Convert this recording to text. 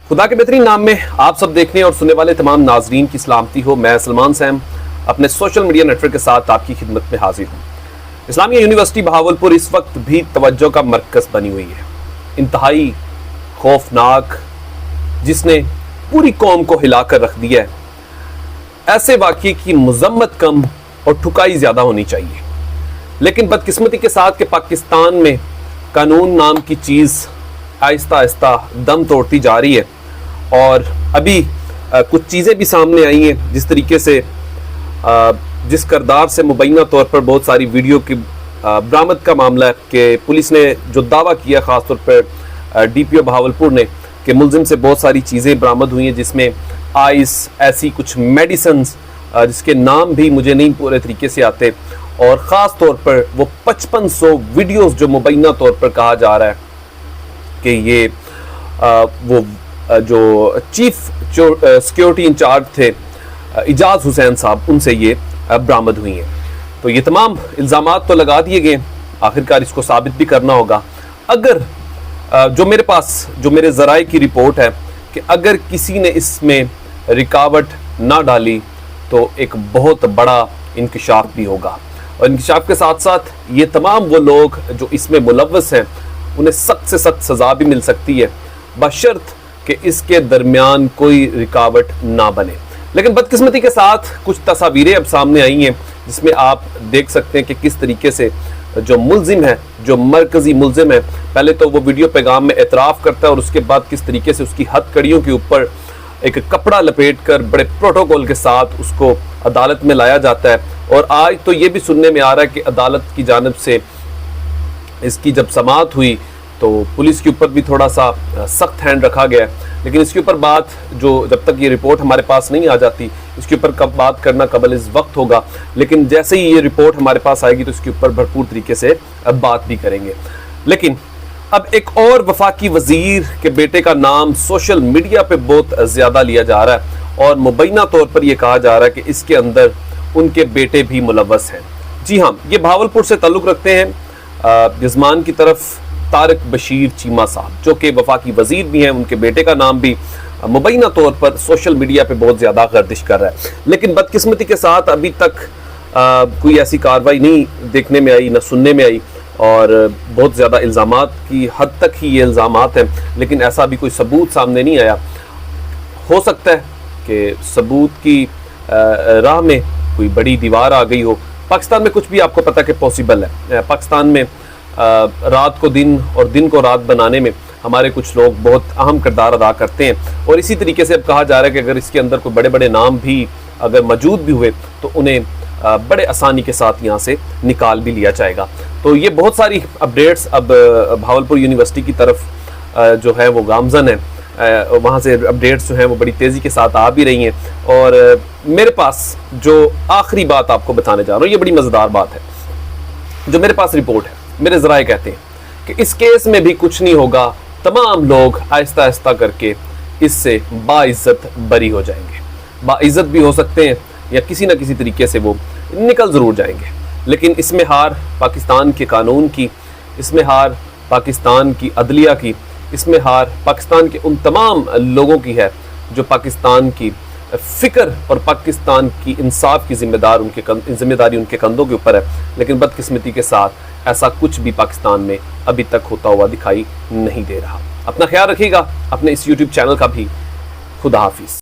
खुदा के बेहतरीन नाम में आप सब देखने और सुनने वाले तमाम नाजरीन की सलामती हो। मैं सलमान सैम अपने सोशल मीडिया नेटवर्क के साथ आपकी खिदमत में हाजिर हूँ। इस्लामिया यूनिवर्सिटी बहावलपुर इस वक्त भी तवज्जो का मरकज़ बनी हुई है, इंतहाई खौफनाक, जिसने पूरी कौम को हिलाकर रख दिया है। ऐसे वाक़ये की मज़म्मत कम और ठुकाई ज़्यादा होनी चाहिए, लेकिन बदकिस्मती के साथ कि पाकिस्तान में कानून नाम की चीज़ आहिस्ता आहिस्ता दम तोड़ती जा रही है। और अभी कुछ चीज़ें भी सामने आई हैं, जिस तरीके से जिस करदार से मुबैना तौर पर बहुत सारी वीडियो की बरामद का मामला है कि पुलिस ने जो दावा किया ख़ास तौर पर DPO बहावलपुर ने कि मुलजिम से बहुत सारी चीज़ें बरामद हुई हैं, जिसमें आइस, ऐसी कुछ मेडिसन्स जिसके नाम भी मुझे नहीं पूरे तरीके से आते, और ख़ास तौर पर वो 5500 वीडियोस जो मुबैना तौर पर कहा जा रहा है कि ये वो जो चीफ सिक्योरिटी इंचार्ज थे इजाज़ हुसैन साहब, उनसे ये बरामद हुई हैं। तो ये तमाम इल्ज़ामात तो लगा दिए गए, आखिरकार इसको साबित भी करना होगा। अगर जो मेरे ज़राए की रिपोर्ट है कि अगर किसी ने इसमें रुकावट ना डाली तो एक बहुत बड़ा इंकशाफ भी होगा, और इंकशाफ के साथ साथ ये तमाम वो लोग जो इसमें मुलव्वस हैं उन्हें सख्त से सख्त सज़ा भी मिल सकती है, बशर्त कि इसके दरमियान कोई रुकावट ना बने। लेकिन बदकिस्मती के साथ कुछ तस्वीरें अब सामने आई हैं, जिसमें आप देख सकते हैं कि किस तरीके से जो मुलजिम है, जो मरकज़ी मुलजिम है, पहले तो वो वीडियो पैगाम में एतराफ़ करता है और उसके बाद किस तरीके से उसकी हथकड़ियों के ऊपर एक कपड़ा लपेट कर बड़े प्रोटोकॉल के साथ उसको अदालत में लाया जाता है। और आज तो ये भी सुनने में आ रहा है कि अदालत की जानिब से इसकी जब समाअत हुई तो पुलिस के ऊपर भी थोड़ा सा सख्त हैंड रखा गया है। लेकिन इसके ऊपर बात जो जब तक ये रिपोर्ट हमारे पास नहीं आ जाती, इसके ऊपर कब बात करना कबल इस वक्त होगा। लेकिन जैसे ही ये रिपोर्ट हमारे पास आएगी तो इसके ऊपर भरपूर तरीके से बात भी करेंगे। लेकिन अब एक और वफाकी वजीर के बेटे का नाम सोशल मीडिया पे बहुत ज़्यादा लिया जा रहा है, और मुबैना तौर पर यह कहा जा रहा है कि इसके अंदर उनके बेटे भी मुलव्वस हैं। जी हाँ, ये बहावलपुर से ताल्लुक़ रखते हैं जज़मान की तरफ तारिक बशीर चीमा साहब, जो कि वफाकी वजीर भी हैं। उनके बेटे का नाम भी मुबैना तौर पर सोशल मीडिया पे बहुत ज़्यादा गर्दिश कर रहा है। लेकिन बदकिस्मती के साथ अभी तक कोई ऐसी कार्रवाई नहीं देखने में आई, न सुनने में आई, और बहुत ज़्यादा इल्ज़ामात की हद तक ही ये इल्ज़ामात हैं, लेकिन ऐसा भी कोई सबूत सामने नहीं आया। हो सकता है कि सबूत की राह में कोई बड़ी दीवार आ गई हो। पाकिस्तान में कुछ भी आपको पता कि पॉसिबल है। पाकिस्तान में रात को दिन और दिन को रात बनाने में हमारे कुछ लोग बहुत अहम किरदार अदा करते हैं, और इसी तरीके से अब कहा जा रहा है कि अगर इसके अंदर कोई बड़े बड़े नाम भी अगर मौजूद भी हुए तो उन्हें बड़े आसानी के साथ यहाँ से निकाल भी लिया जाएगा। तो ये बहुत सारी अपडेट्स अब बहावलपुर यूनिवर्सिटी की तरफ जो है वो गामजन है, वहाँ से अपडेट्स जो हैं वो बड़ी तेज़ी के साथ आ भी रही हैं। और मेरे पास जो आखिरी बात आपको बताने जा रहा हूँ, ये बड़ी मज़ेदार बात है। जो मेरे पास रिपोर्ट है, मेरे ज़राए कहते हैं कि इस केस में भी कुछ नहीं होगा, तमाम लोग आहिस्ता आहिस्ता करके इससे बाइज़्ज़त बरी हो जाएंगे। बाइज़्ज़त भी हो सकते हैं या किसी न किसी तरीके से वो निकल ज़रूर जाएंगे। लेकिन इसमें हार पाकिस्तान के कानून की, इसमें हार पाकिस्तान की अदलिया की, इसमें हार पाकिस्तान के उन तमाम लोगों की है जो पाकिस्तान की फ़िक्र और पाकिस्तान की इंसाफ की जिम्मेदारी उनके कंधों के ऊपर है। लेकिन बदकिस्मती के साथ ऐसा कुछ भी पाकिस्तान में अभी तक होता हुआ दिखाई नहीं दे रहा। अपना ख्याल रखिएगा, अपने इस YouTube चैनल का भी। खुदा हाफिज़।